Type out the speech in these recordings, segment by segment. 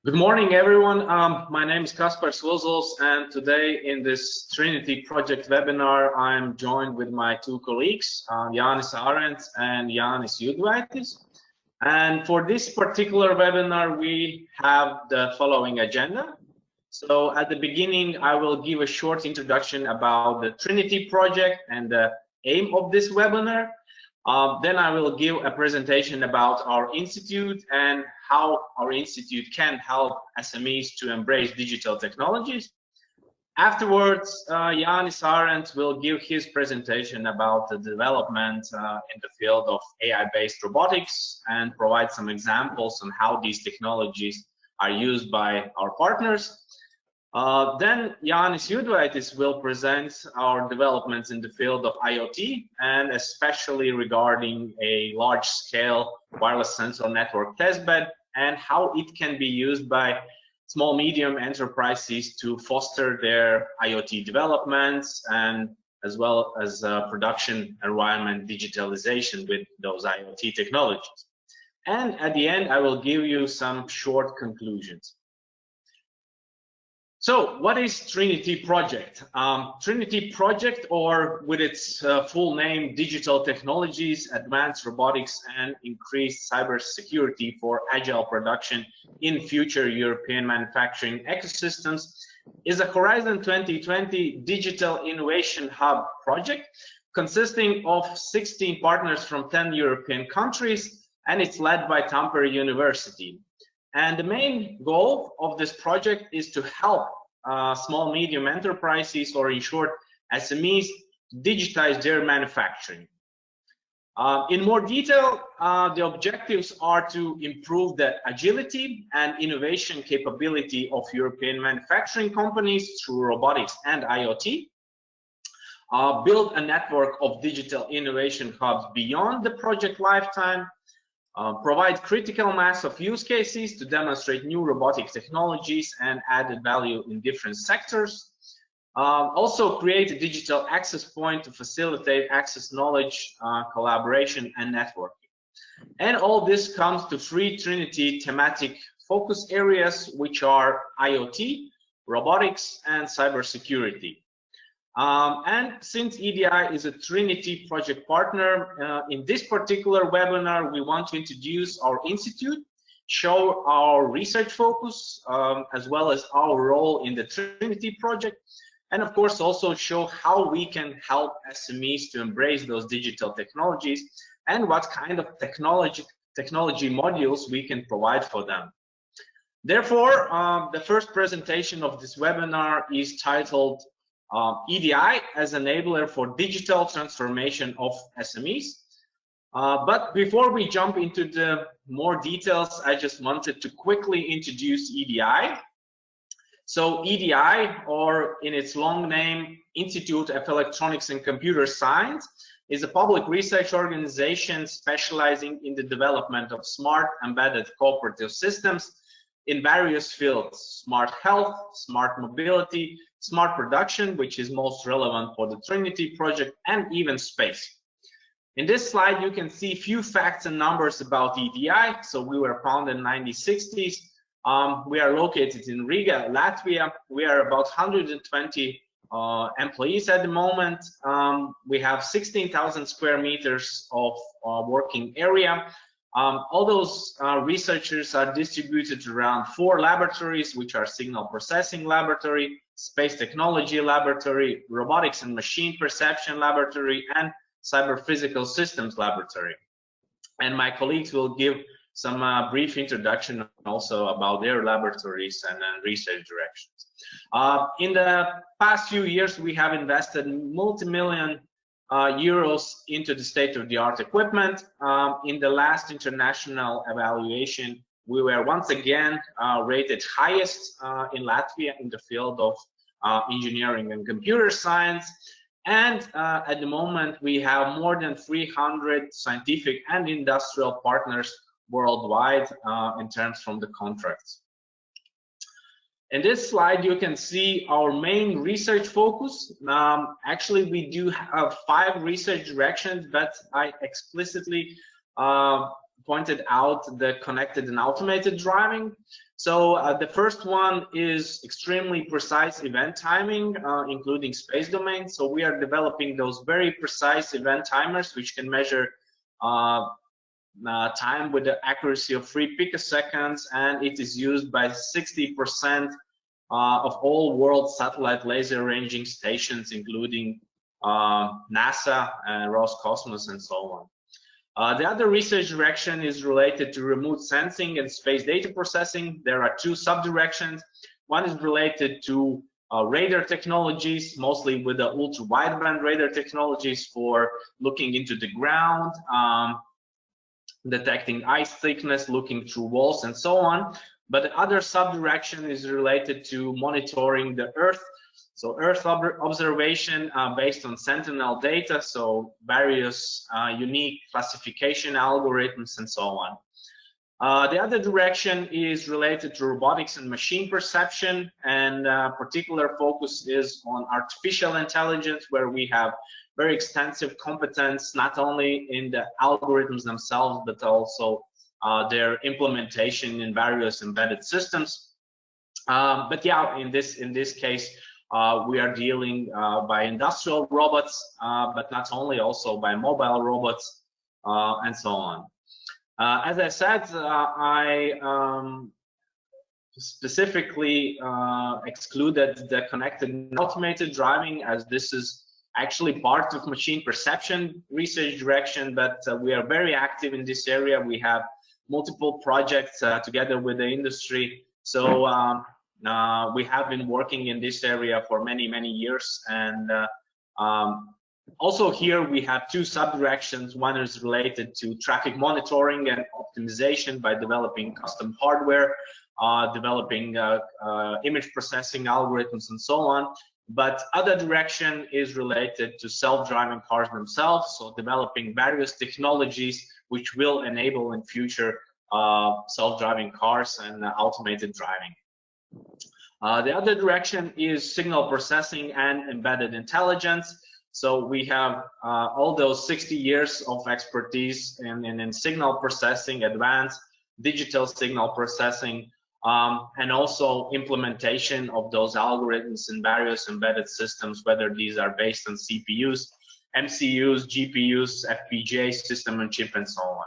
Good morning, everyone. My name is Kaspar Svozels, and today in this Trinity project webinar, I'm joined with my two colleagues, Jānis Ārents and Jānis Judvaitis. And for this particular webinar, we have the following agenda. So at the beginning, I will give a short introduction about the Trinity project and the aim of this webinar. Then I will give a presentation about our institute and how our institute can help SMEs to embrace digital technologies. Afterwards, Jānis Ārents will give his presentation about the development in the field of AI-based robotics and provide some examples on how these technologies are used by our partners. Then Jānis Judvaitis will present our developments in the field of IoT and especially regarding a large-scale wireless sensor network testbed and how it can be used by small medium enterprises to foster their IoT developments and as well as production environment digitalization with those IoT technologies. And at the end, I will give you some short conclusions. So what is Trinity Project? Trinity Project, or with its full name, Digital Technologies, Advanced Robotics and Increased Cybersecurity for Agile Production in Future European Manufacturing Ecosystems, is a Horizon 2020 Digital Innovation Hub project consisting of 16 partners from 10 European countries, and it's led by Tampere University. And the main goal of this project is to help small medium enterprises, or in short SMEs, digitize their manufacturing. In more detail, the objectives are to improve the agility and innovation capability of European manufacturing companies through robotics and IoT, build a network of digital innovation hubs beyond the project lifetime, provide critical mass of use cases to demonstrate new robotic technologies and added value in different sectors. Also create a digital access point to facilitate access, knowledge, collaboration, and networking. And all this comes to three Trinity thematic focus areas, which are IoT, robotics, and cybersecurity. And since EDI is a Trinity project partner, in this particular webinar, we want to introduce our institute, show our research focus, as well as our role in the Trinity project, and of course also show how we can help SMEs to embrace those digital technologies and what kind of technology modules we can provide for them. Therefore, the first presentation of this webinar is titled EDI as enabler for digital transformation of SMEs. But before we jump into the more details, I just wanted to quickly introduce EDI. So EDI, or in its long name, Institute of Electronics and Computer Science, is a public research organization specializing in the development of smart embedded cooperative systems in various fields: smart health, smart mobility, smart production, which is most relevant for the Trinity project, and even space. In this slide, you can see a few facts and numbers about EDI. So we were founded in the 1960s. We are located in Riga, Latvia. We are about 120 employees at the moment. We have 16,000 square meters of working area. All those researchers are distributed around 4 laboratories, which are Signal Processing Laboratory, Space Technology Laboratory, Robotics and Machine Perception Laboratory, and Cyber Physical Systems Laboratory. And my colleagues will give some brief introduction also about their laboratories and research directions. In the past few years, we have invested multi-million euros into the state-of-the-art equipment. In the last international evaluation, we were once again rated highest in Latvia in the field of engineering and computer science. And at the moment, we have more than 300 scientific and industrial partners worldwide in terms from the contracts. In this slide, you can see our main research focus. Actually, we do have 5 research directions, but I explicitly pointed out the connected and automated driving. So the first one is extremely precise event timing, including space domain. So we are developing those very precise event timers, which can measure time with the accuracy of 3 picoseconds, and it is used by 60% of all world satellite laser ranging stations, including NASA, Roscosmos, and so on. The other research direction is related to remote sensing and space data processing. There are 2 sub-directions. One is related to radar technologies, mostly with the ultra-wideband radar technologies for looking into the ground, detecting ice thickness, looking through walls, and so on. But the other sub-direction is related to monitoring the Earth. So Earth observation based on Sentinel data, so various unique classification algorithms and so on. The other direction is related to robotics and machine perception, and particular focus is on artificial intelligence, where we have very extensive competence, not only in the algorithms themselves, but also their implementation in various embedded systems. But yeah, in this case, we are dealing by industrial robots, but not only, also by mobile robots, and so on. As I said, I specifically excluded the connected and automated driving, as this is actually part of machine perception research direction, but we are very active in this area. We have multiple projects together with the industry. So we have been working in this area for many years, and also here we have 2 sub-directions. One is related to traffic monitoring and optimization by developing custom hardware, developing image processing algorithms, and so on. But other direction is related to self-driving cars themselves, so developing various technologies which will enable in future self-driving cars and automated driving. The other direction is signal processing and embedded intelligence. So we have all those 60 years of expertise in signal processing, advanced digital signal processing, and also implementation of those algorithms in various embedded systems, whether these are based on CPUs, MCUs, GPUs, FPGA, system and chip, and so on.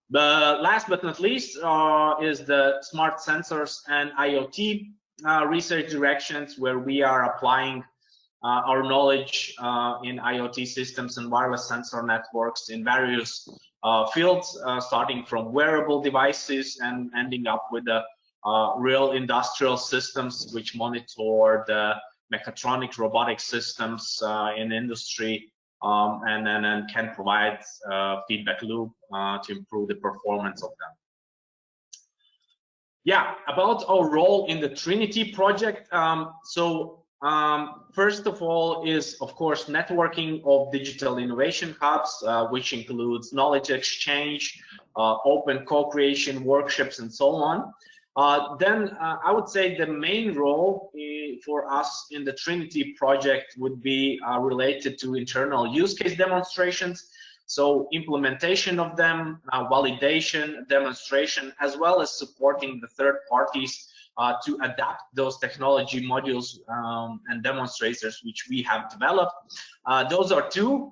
The last but not least is the smart sensors and IoT research directions, where we are applying our knowledge in IoT systems and wireless sensor networks in various fields, starting from wearable devices and ending up with the real industrial systems which monitor the mechatronic robotic systems in industry, and can provide feedback loop to improve the performance of them. Yeah, about our role in the Trinity project. First of all is, of course, networking of digital innovation hubs, which includes knowledge exchange, open co-creation workshops, and so on. Then I would say the main role for us in the Trinity project would be related to internal use case demonstrations. So implementation of them, validation, demonstration, as well as supporting the third parties to adapt those technology modules and demonstrators which we have developed. Those are 2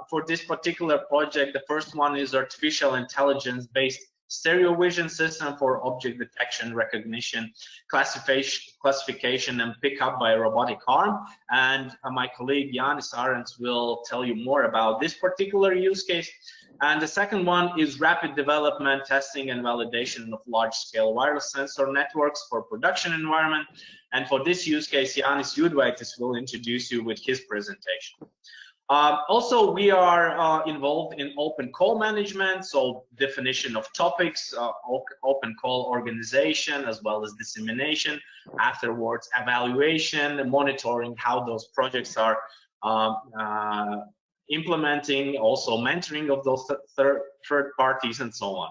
for this particular project. The first one is artificial intelligence-based stereo vision system for object detection, recognition, classification, and pickup by a robotic arm. And my colleague Jānis Arens will tell you more about this particular use case. And the second one is rapid development, testing, and validation of large-scale wireless sensor networks for production environment. And for this use case, Jānis Judvaitis will introduce you with his presentation. Also, we are involved in open call management, so definition of topics, open call organization, as well as dissemination, afterwards evaluation, monitoring how those projects are implementing, also mentoring of those third parties, and so on.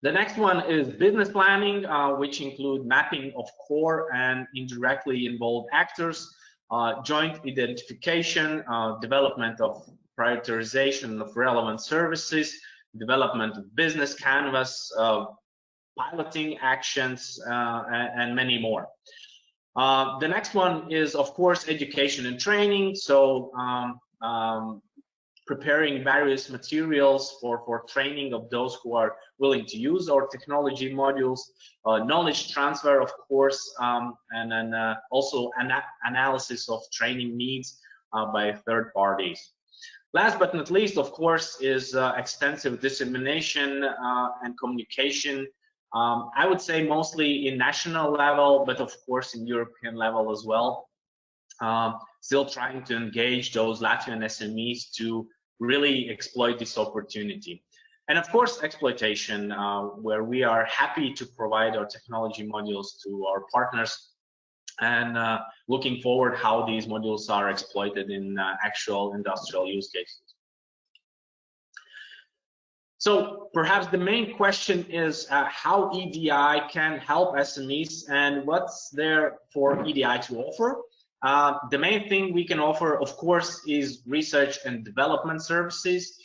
The next one is business planning, which include mapping of core and indirectly involved actors, joint identification, development of prioritization of relevant services, development of business canvas, piloting actions, and many more. The next one is, of course, education and training. So preparing various materials for training of those who are willing to use our technology modules, knowledge transfer, of course, and then also analysis of training needs by third parties. Last but not least, of course, is extensive dissemination and communication. I would say mostly in national level, but of course in European level as well. Still trying to engage those Latvian SMEs to really exploit this opportunity. And of course, exploitation, where we are happy to provide our technology modules to our partners, and looking forward how these modules are exploited in actual industrial use cases. So perhaps the main question is how EDI can help SMEs and what's there for EDI to offer. The main thing we can offer, of course, is research and development services,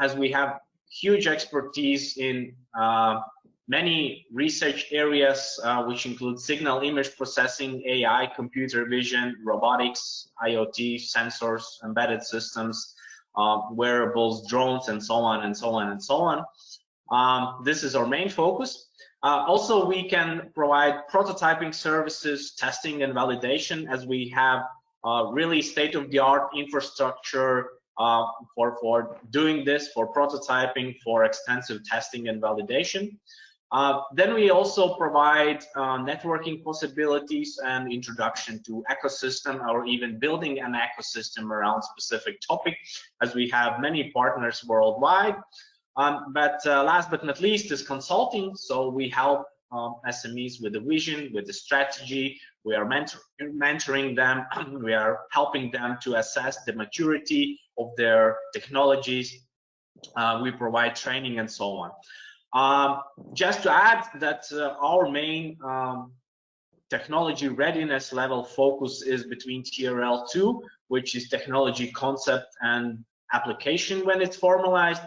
as we have huge expertise in many research areas, which include signal image processing, AI, computer vision, robotics, IoT, sensors, embedded systems, wearables, drones, and so on and so on and so on. This is our main focus. Also, we can provide prototyping services, testing and validation, as we have really state-of-the-art infrastructure for doing this, for prototyping, for extensive testing and validation. Then we also provide networking possibilities and introduction to ecosystem, or even building an ecosystem around specific topic, as we have many partners worldwide. But last but not least is consulting. So we help SMEs with the vision, with the strategy. We are mentoring them. We are helping them to assess the maturity of their technologies. We provide training and so on. Just to add that our main technology readiness level focus is between TRL 2, which is technology concept and application when it's formalized,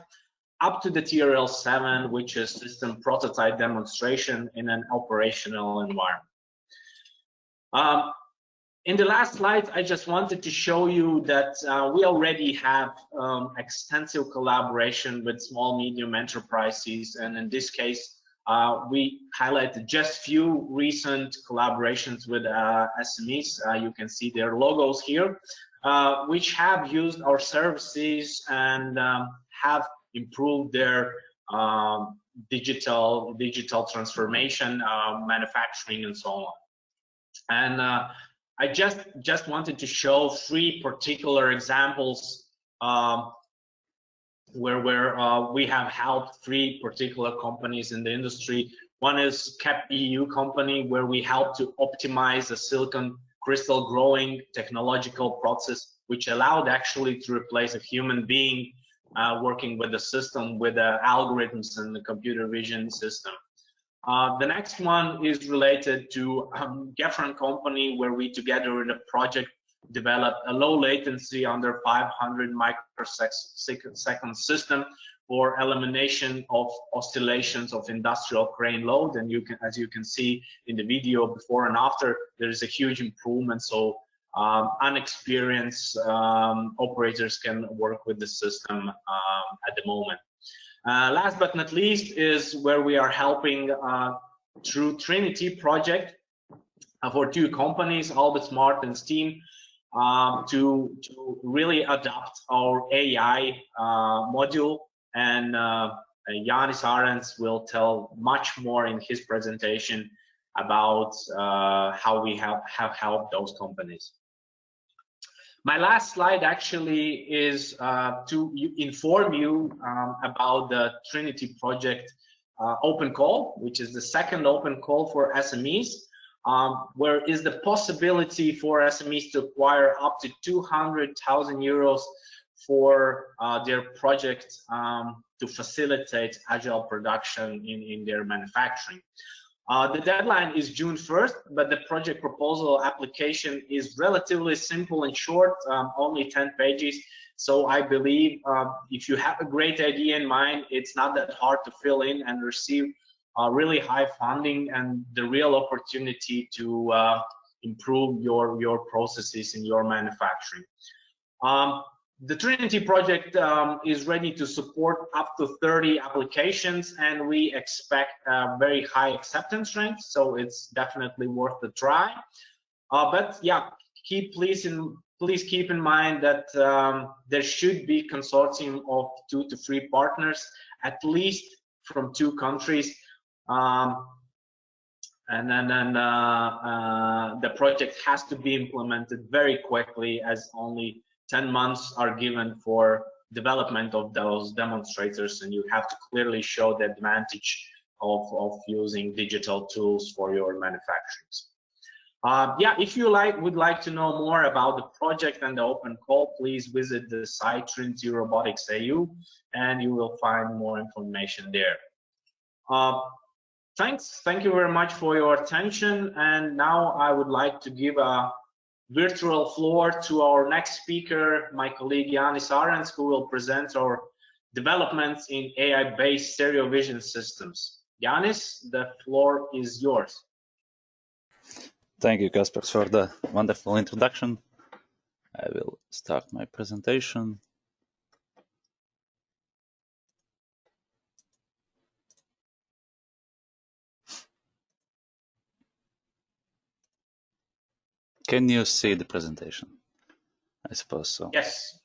up to the TRL 7, which is system prototype demonstration in an operational environment. In the last slide, I just wanted to show you that we already have extensive collaboration with small, medium enterprises, and in this case, we highlighted just few recent collaborations with SMEs. You can see their logos here, which have used our services and have improved their digital transformation, manufacturing, and so on. And I just wanted to show three particular examples where we have helped three particular companies in the industry. One is CAP EU company, where we help to optimize a silicon crystal growing technological process, which allowed actually to replace a human being working with the system, with the algorithms and the computer vision system. The next one is related to Geffen company, where we together in a project developed a low latency under 500 microsecond system for elimination of oscillations of industrial crane load. And as you can see in the video before and after, there is a huge improvement. So unexperienced operators can work with the system at the moment. Last but not least is where we are helping through Trinity project for two companies, Albert Smart and Steam, to really adopt our AI module. And Jānis Ārens will tell much more in his presentation about how we have helped those companies. My last slide actually is to inform you about the Trinity project open call, which is the second open call for SMEs, where is the possibility for SMEs to acquire up to 200,000 euros for their project to facilitate agile production in their manufacturing. The deadline is June 1st, but the project proposal application is relatively simple and short, only 10 pages. So I believe if you have a great idea in mind, it's not that hard to fill in and receive really high funding and the real opportunity to improve your processes in your manufacturing. The Trinity project is ready to support up to 30 applications, and we expect a very high acceptance rate, so it's definitely worth the try. But yeah, please keep in mind that there should be consortium of 2 to 3 partners, at least from 2 countries. And then the project has to be implemented very quickly, as only 10 months are given for development of those demonstrators, and you have to clearly show the advantage of using digital tools for your manufacturing. Yeah, if you would like to know more about the project and the open call, please visit the site Trinity Robotics AU, and you will find more information there. Thank you very much for your attention, and now I would like to give a virtual floor to our next speaker, my colleague Jānis Ārens, who will present our developments in AI-based stereo vision systems. Jānis, the floor is yours. Thank you, Kaspars, for the wonderful introduction. I will start my presentation. Can you see the presentation? I suppose so. Yes.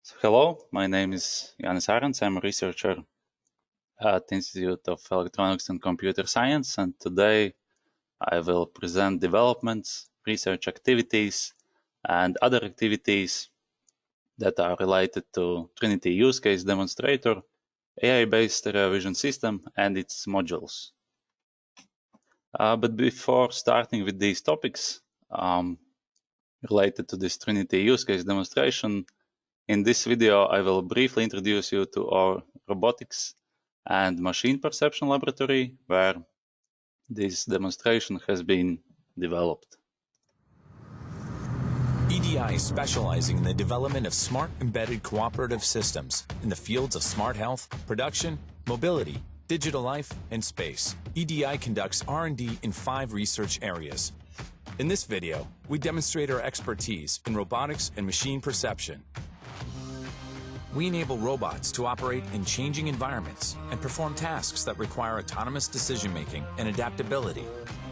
So, hello, my name is Jānis Ārens. I'm a researcher at the Institute of Electronics and Computer Science, and today I will present developments, research activities, and other activities that are related to Trinity use case demonstrator, AI-based stereo vision system, and its modules. But before starting with these topics related to this Trinity use case demonstration, in this video I will briefly introduce you to our robotics and machine perception laboratory, where this demonstration has been developed. EDI is specializing in the development of smart embedded cooperative systems in the fields of smart health, production, mobility, digital life, and space. EDI conducts R&D in 5 research areas. In this video, we demonstrate our expertise in robotics and machine perception. We enable robots to operate in changing environments and perform tasks that require autonomous decision-making and adaptability.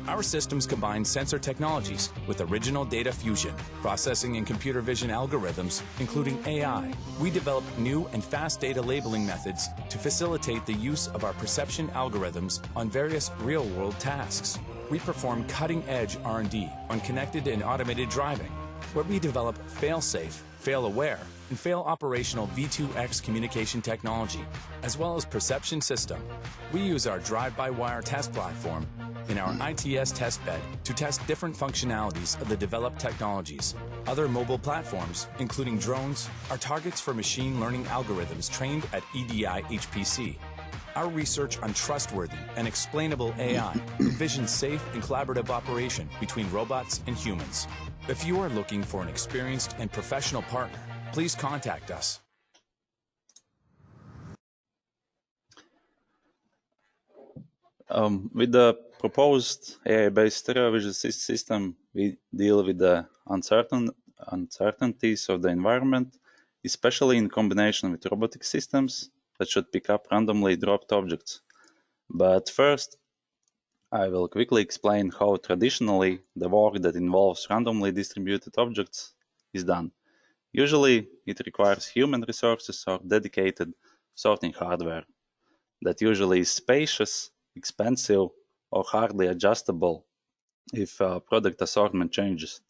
Our systems combine sensor technologies with original data fusion, processing and computer vision algorithms, including AI. We develop new and fast data labeling methods to facilitate the use of our perception algorithms on various real-world tasks. We perform cutting-edge R&D on connected and automated driving, where we develop fail-safe, fail-aware, and fail-operational V2X communication technology, as well as perception system. We use our drive-by-wire test platform in our ITS testbed to test different functionalities of the developed technologies. Other mobile platforms, including drones, are targets for machine learning algorithms trained at EDI HPC. Our research on trustworthy and explainable AI envisions safe and collaborative operation between robots and humans. If you are looking for an experienced and professional partner, please contact us. With the proposed AI-based stereo vision system, we deal with the uncertainties of the environment, especially in combination with robotic systems that should pick up randomly dropped objects. But first, I will quickly explain how traditionally the work that involves randomly distributed objects is done. Usually, it requires human resources or dedicated sorting hardware that usually is spacious, expensive, or hardly adjustable if product assortment changes.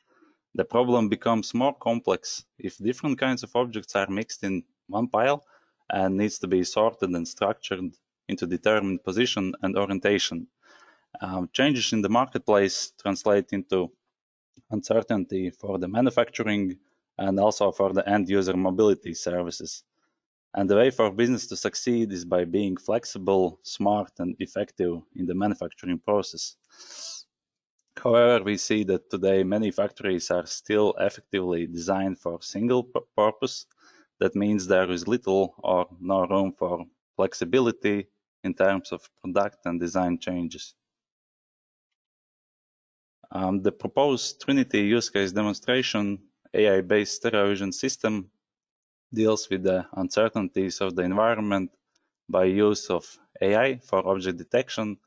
The problem becomes more complex if different kinds of objects are mixed in one pile and needs to be sorted and structured into determined position and orientation. Changes in the marketplace translate into uncertainty for the manufacturing and also for the end-user mobility services. And the way for business to succeed is by being flexible, smart, and effective in the manufacturing process. However, we see that today many factories are still effectively designed for single purpose. That means there is little or no room for flexibility in terms of product and design changes. The proposed Trinity use case demonstration AI-based stereo vision system deals with the uncertainties of the environment by use of AI for object detection,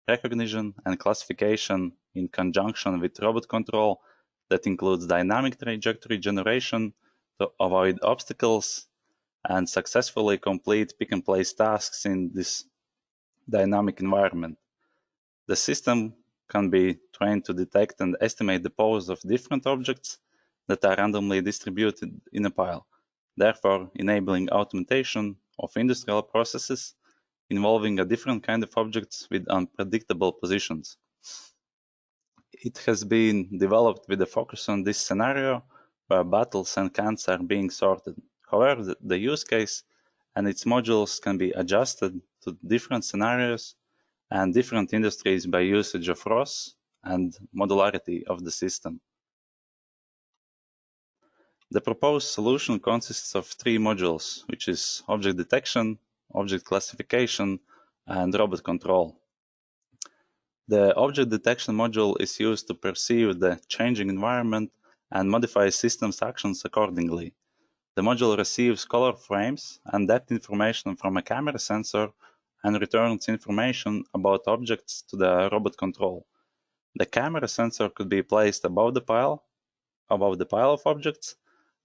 recognition, and classification in conjunction with robot control that includes dynamic trajectory generation to avoid obstacles and successfully complete pick-and-place tasks in this dynamic environment. The system can be trained to detect and estimate the pose of different objects that are randomly distributed in a pile, therefore enabling automation of industrial processes involving a different kind of objects with unpredictable positions. It has been developed with a focus on this scenario where bottles and cans are being sorted. However, the use case and its modules can be adjusted to different scenarios and different industries by usage of ROS and modularity of the system. The proposed solution consists of 3 modules, which is object detection, object classification, and robot control. The object detection module is used to perceive the changing environment and modify systems actions accordingly. The module receives color frames and depth information from a camera sensor and returns information about objects to the robot control. The camera sensor could be placed above the pile of objects,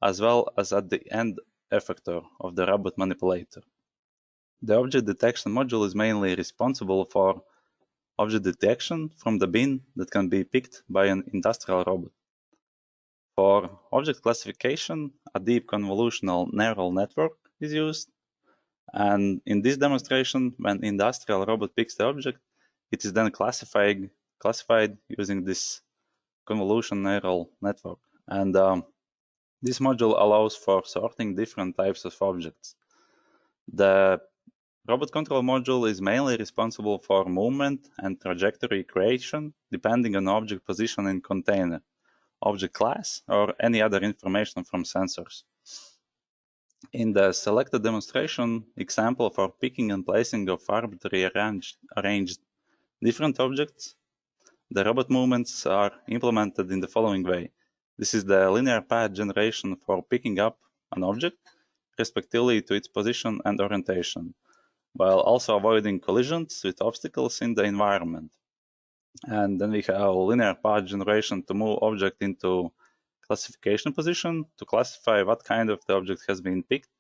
as well as at the end effector of the robot manipulator. The object detection module is mainly responsible for object detection from the bin that can be picked by an industrial robot. For object classification, a deep convolutional neural network is used. And in this demonstration, when industrial robot picks the object, it is then classified using this convolution neural network. And this module allows for sorting different types of objects. The robot control module is mainly responsible for movement and trajectory creation, depending on object position in container, object class, or any other information from sensors. In the selected demonstration example for picking and placing of arbitrarily arranged different objects, the robot movements are implemented in the following way. This is the linear path generation for picking up an object, respectively to its position and orientation, while also avoiding collisions with obstacles in the environment. And then we have linear path generation to move object into classification position to classify what kind of the object has been picked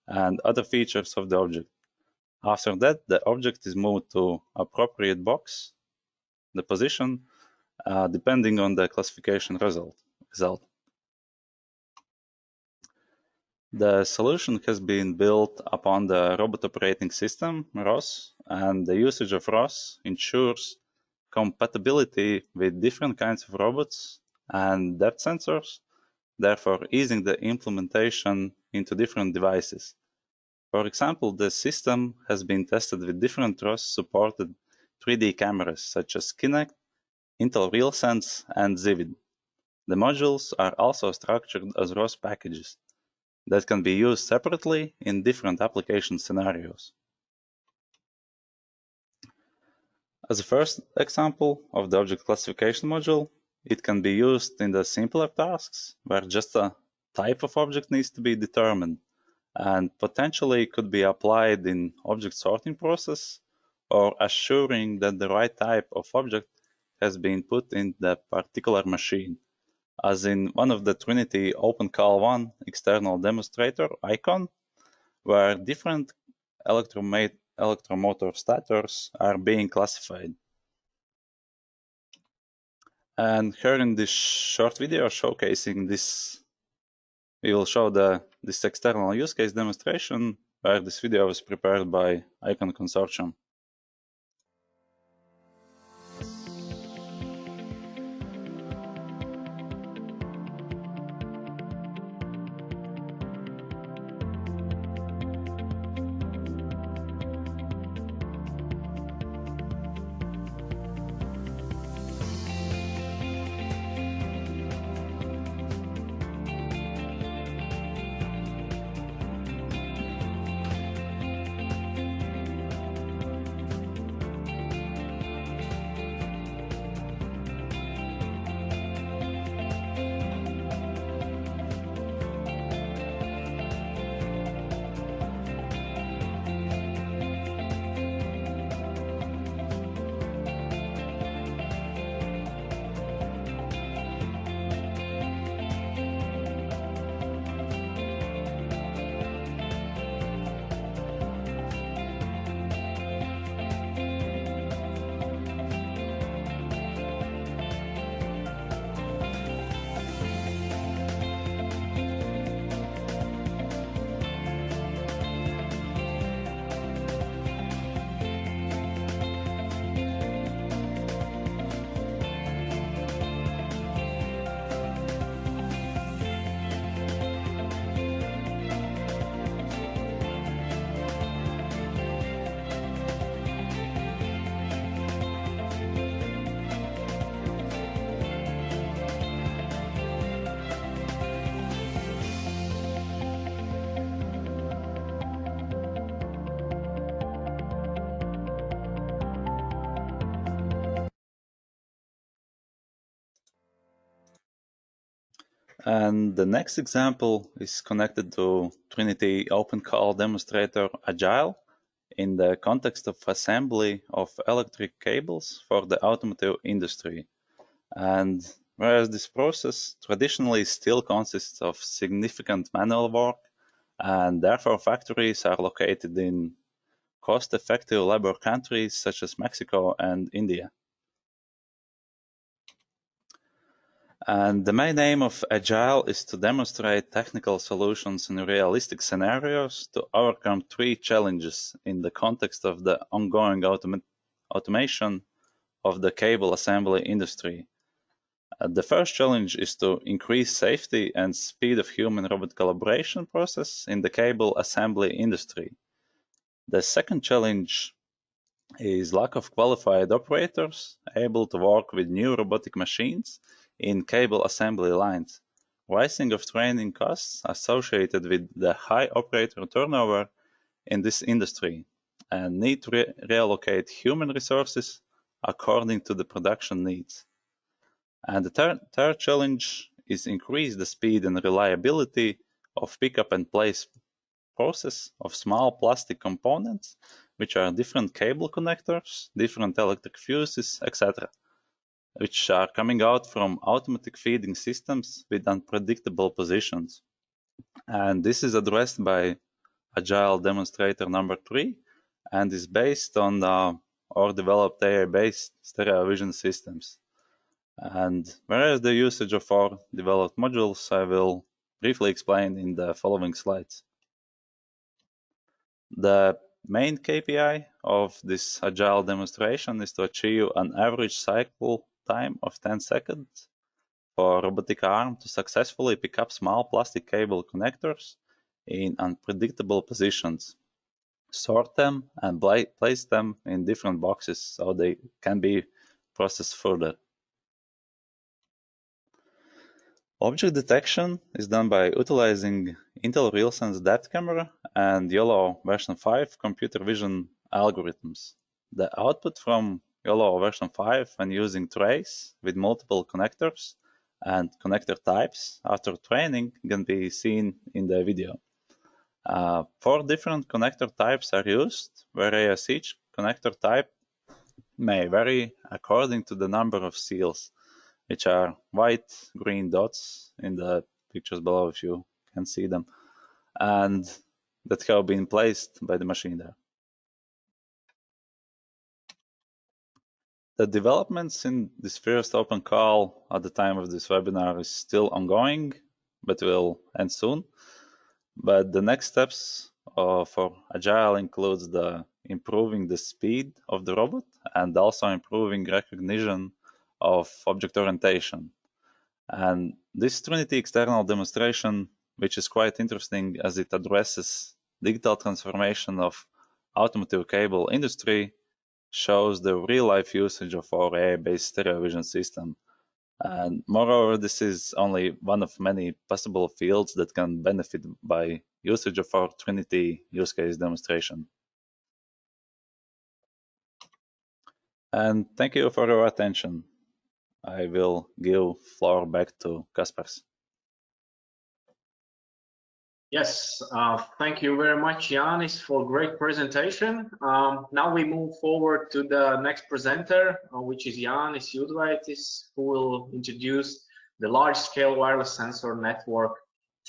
and other features of the object. After that, the object is moved to appropriate box, the position, depending on the classification result. The solution has been built upon the robot operating system, ROS, and the usage of ROS ensures compatibility with different kinds of robots and depth sensors, therefore easing the implementation into different devices. For example, the system has been tested with different ROS-supported 3D cameras such as Kinect, Intel RealSense, and Zivid. The modules are also structured as ROS packages that can be used separately in different application scenarios. As a first example of the object classification module, it can be used in the simpler tasks where just a type of object needs to be determined and potentially could be applied in object sorting process or assuring that the right type of object has been put in the particular machine, as in one of the Trinity OpenCall1 external demonstrator icon, where different electromotor stators are being classified. And here in this short video showcasing this, we will show this external use case demonstration where this video was prepared by Icon Consortium. And the next example is connected to Trinity OpenCall demonstrator Agile in the context of assembly of electric cables for the automotive industry. And whereas this process traditionally still consists of significant manual work, and therefore factories are located in cost-effective labor countries such as Mexico and India. And the main aim of Agile is to demonstrate technical solutions in realistic scenarios to overcome three challenges in the context of the ongoing automation of the cable assembly industry. The first challenge is to increase safety and speed of human-robot collaboration process in the cable assembly industry. The second challenge is lack of qualified operators able to work with new robotic machines in cable assembly lines, rising of training costs associated with the high operator turnover in this industry, and need to reallocate human resources according to the production needs. And the third challenge is increase the speed and reliability of pick-up and place process of small plastic components, which are different cable connectors, different electric fuses, etc., which are coming out from automatic feeding systems with unpredictable positions. And this is addressed by Agile demonstrator number 3 and is based on or developed AI-based stereo vision systems. And whereas the usage of our developed modules, I will briefly explain in the following slides. The main KPI of this Agile demonstration is to achieve an average cycle time of 10 seconds for a robotic arm to successfully pick up small plastic cable connectors in unpredictable positions, sort them, and place them in different boxes so they can be processed further. Object detection is done by utilizing Intel RealSense depth camera and YOLO version 5 computer vision algorithms. The output from YOLO version 5 when using trays with multiple connectors and connector types after training can be seen in the video. 4 different connector types are used, whereas each connector type may vary according to the number of seals, which are white, green dots in the pictures below if you can see them, and that have been placed by the machine there. The developments in this first open call at the time of this webinar is still ongoing, but will end soon. But the next steps for Agile includes improving the speed of the robot and also improving recognition of object orientation. And this Trinity external demonstration, which is quite interesting as it addresses digital transformation of automotive cable industry, shows the real-life usage of our AI-based stereo vision system. And moreover, this is only one of many possible fields that can benefit by usage of our Trinity use case demonstration. And thank you for your attention. I will give floor back to Kaspars. Yes, thank you very much, Jānis, for great presentation. Now we move forward to the next presenter, which is Jānis Judvaitis, who will introduce the large-scale wireless sensor network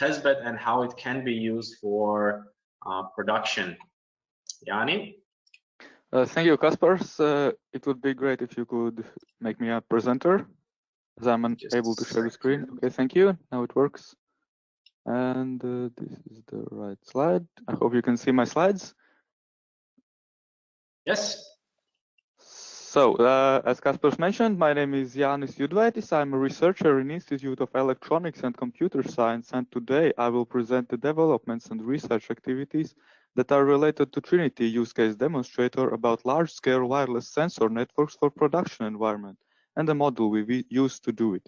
testbed and how it can be used for production. Jānis? Thank you, Kaspars. It would be great if you could make me a presenter, as I'm unable to share the screen. Okay, thank you. Now it works. And this is the right slide. I hope you can see my slides. Yes. So, as Kaspars mentioned, my name is Jānis Judvaitis. I'm a researcher in Institute of Electronics and Computer Science, and today I will present the developments and research activities that are related to Trinity use case demonstrator about large-scale wireless sensor networks for production environment and the model we use to do it.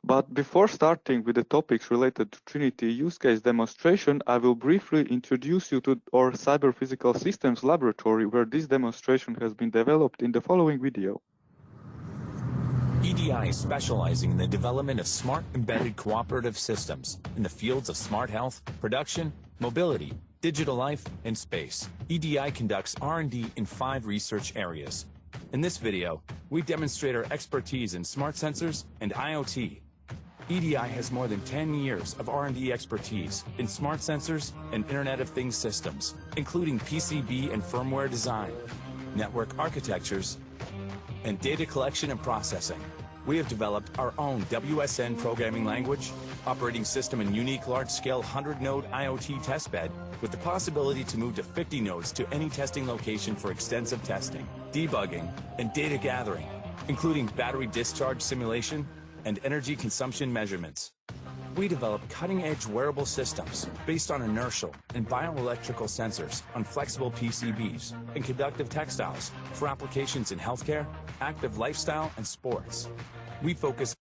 But before starting with the topics related to Trinity use case demonstration, I will briefly introduce you to our Cyber Physical Systems laboratory where this demonstration has been developed in the following video. EDI is specializing in the development of smart embedded cooperative systems in the fields of smart health, production, mobility, digital life, and space. EDI conducts R&D in 5 research areas. In this video, we demonstrate our expertise in smart sensors and IoT. EDI has more than 10 years of R&D expertise in smart sensors and Internet of Things systems, including PCB and firmware design, network architectures, and data collection and processing. We have developed our own WSN programming language, operating system, and unique large-scale 100-node IoT testbed with the possibility to move to 50 nodes to any testing location for extensive testing, debugging, and data gathering, including battery discharge simulation and energy consumption measurements. We develop cutting-edge wearable systems based on inertial and bioelectrical sensors on flexible PCBs and conductive textiles for applications in healthcare, active lifestyle, and sports. We focus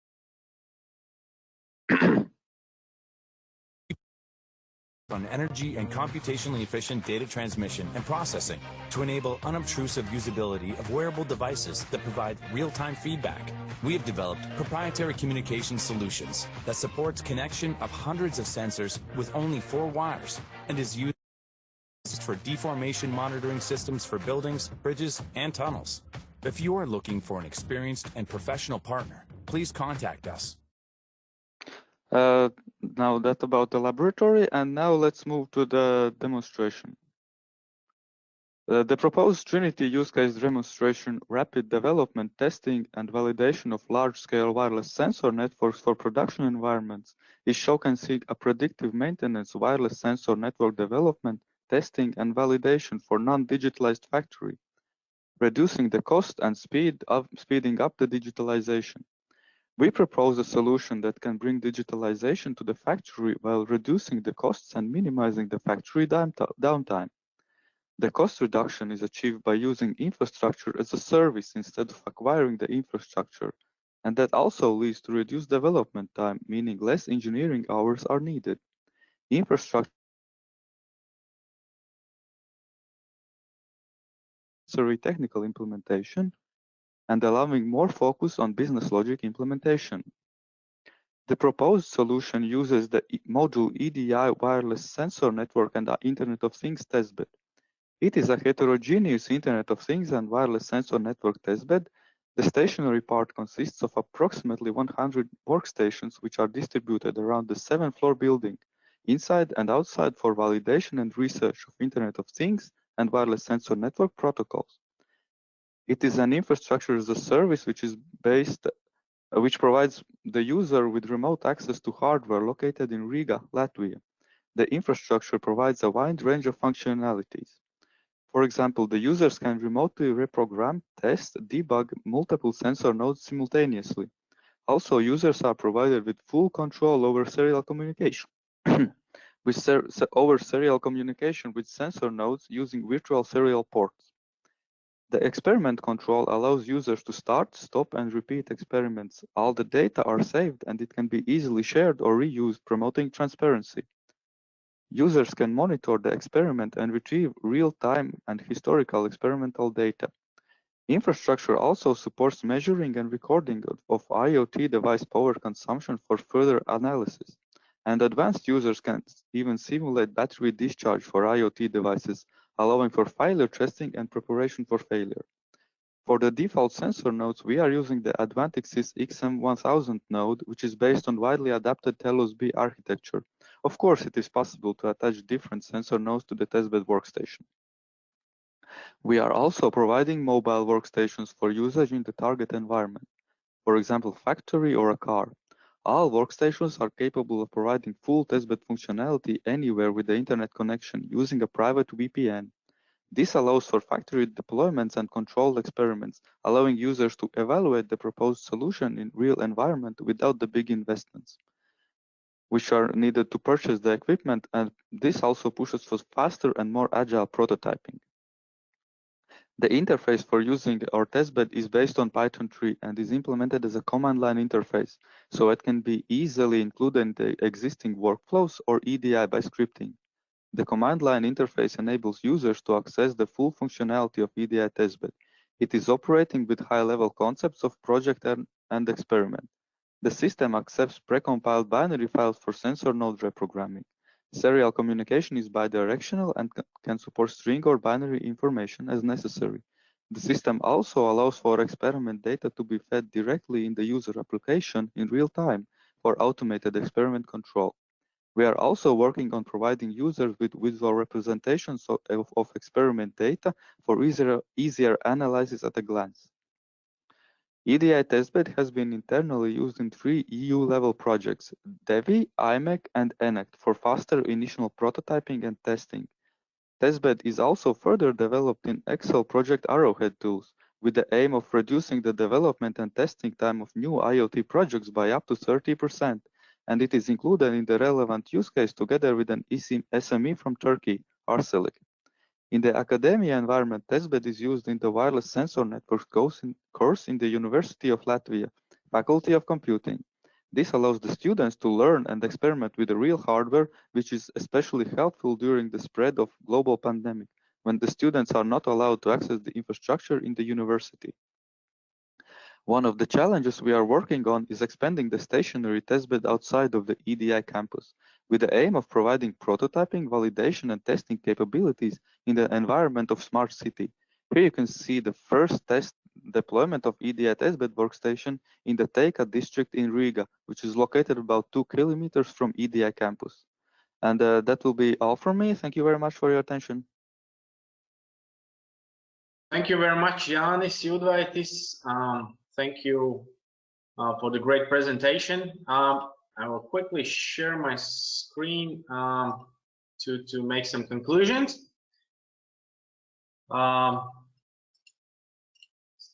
on energy and computationally efficient data transmission and processing to enable unobtrusive usability of wearable devices that provide real-time feedback. We have developed proprietary communication solutions that supports connection of hundreds of sensors with only 4 wires and is used for deformation monitoring systems for buildings, bridges, and tunnels. If you are looking for an experienced and professional partner, please contact us. Now that about the laboratory, and now let's move to the demonstration. The proposed Trinity use case demonstration, rapid development, testing, and validation of large-scale wireless sensor networks for production environments is showcasing a predictive maintenance wireless sensor network development, testing, and validation for non-digitalized factory, reducing the cost and speeding up the digitalization. We propose a solution that can bring digitalization to the factory while reducing the costs and minimizing the factory downtime. The cost reduction is achieved by using infrastructure as a service instead of acquiring the infrastructure, and that also leads to reduced development time, meaning less engineering hours are needed. Infrastructure technical implementation and allowing more focus on business logic implementation. The proposed solution uses the module EDI wireless sensor network and the Internet of Things testbed. It is a heterogeneous Internet of Things and wireless sensor network testbed. The stationary part consists of approximately 100 workstations which are distributed around the 7th-floor building, inside and outside for validation and research of Internet of Things and wireless sensor network protocols. It is an infrastructure as a service which provides the user with remote access to hardware located in Riga, Latvia. The infrastructure provides a wide range of functionalities. For example, the users can remotely reprogram, test, debug multiple sensor nodes simultaneously. Also, users are provided with full control over serial communication. with sensor nodes using virtual serial ports. The experiment control allows users to start, stop, and repeat experiments. All the data are saved and it can be easily shared or reused, promoting transparency. Users can monitor the experiment and retrieve real-time and historical experimental data. Infrastructure also supports measuring and recording of IoT device power consumption for further analysis. And advanced users can even simulate battery discharge for IoT devices, allowing for failure testing and preparation for failure. For the default sensor nodes, we are using the Advantix's XM1000 node, which is based on widely adapted Telos-B architecture. Of course, it is possible to attach different sensor nodes to the testbed workstation. We are also providing mobile workstations for usage in the target environment, for example, factory or a car. All workstations are capable of providing full testbed functionality anywhere with the internet connection using a private VPN. This allows for factory deployments and controlled experiments, allowing users to evaluate the proposed solution in real environment without the big investments, which are needed to purchase the equipment, and this also pushes for faster and more agile prototyping. The interface for using our testbed is based on Python 3 and is implemented as a command line interface, so it can be easily included in the existing workflows or EDI by scripting. The command line interface enables users to access the full functionality of EDI testbed. It is operating with high-level concepts of project and experiment. The system accepts precompiled binary files for sensor node reprogramming. Serial communication is bidirectional and can support string or binary information as necessary. The system also allows for experiment data to be fed directly in the user application in real time for automated experiment control. We are also working on providing users with visual representations of experiment data for easier analysis at a glance. EDI testbed has been internally used in 3 EU-level projects, DEVI, IMEC, and ENACT, for faster initial prototyping and testing. Testbed is also further developed in Excel Project Arrowhead tools, with the aim of reducing the development and testing time of new IoT projects by up to 30%, and it is included in the relevant use case together with an SME from Turkey, Arcelik. In the academia environment, testbed is used in the wireless sensor network course in the University of Latvia, Faculty of Computing. This allows the students to learn and experiment with the real hardware, which is especially helpful during the spread of global pandemic, when the students are not allowed to access the infrastructure in the university. One of the challenges we are working on is expanding the stationary testbed outside of the EDI campus, with the aim of providing prototyping, validation, and testing capabilities in the environment of Smart City. Here you can see the first test deployment of EDI testbed workstation in the Teika district in Riga, which is located about 2 kilometers from EDI campus. And that will be all from me. Thank you very much for your attention. Thank you very much, Jānis Judvaitis. Thank you for the great presentation. I will quickly share my screen to make some conclusions.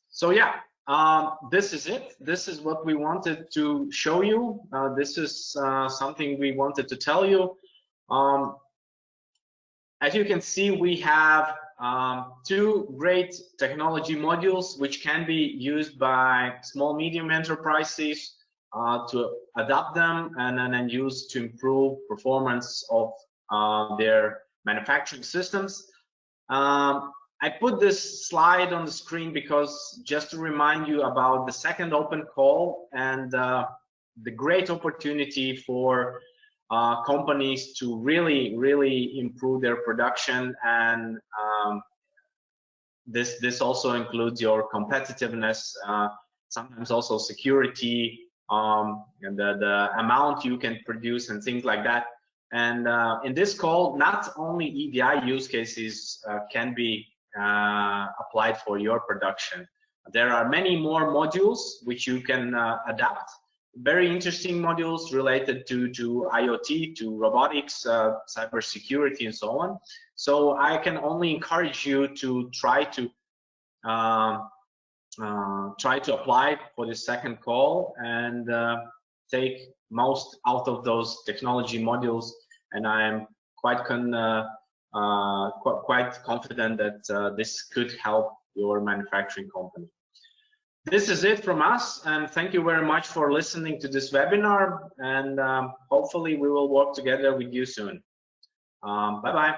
So yeah, this is it. This is what we wanted to show you. This is something we wanted to tell you. As you can see, we have 2 great technology modules which can be used by small, medium enterprises to adapt them and then use to improve performance of their manufacturing systems. I put this slide on the screen because just to remind you about the second open call and the great opportunity for companies to really improve their production, and this also includes your competitiveness, sometimes also security, and the amount you can produce and things like that. And in this call, not only EDI use cases can be applied for your production. There are many more modules which you can adapt. Very interesting modules related to IoT, to robotics, cybersecurity, and so on. So I can only encourage you to try to apply for the second call and take most out of those technology modules. And I am quite confident that this could help your manufacturing company. This is it from us, and thank you very much for listening to this webinar, and hopefully we will work together with you soon. Bye-bye.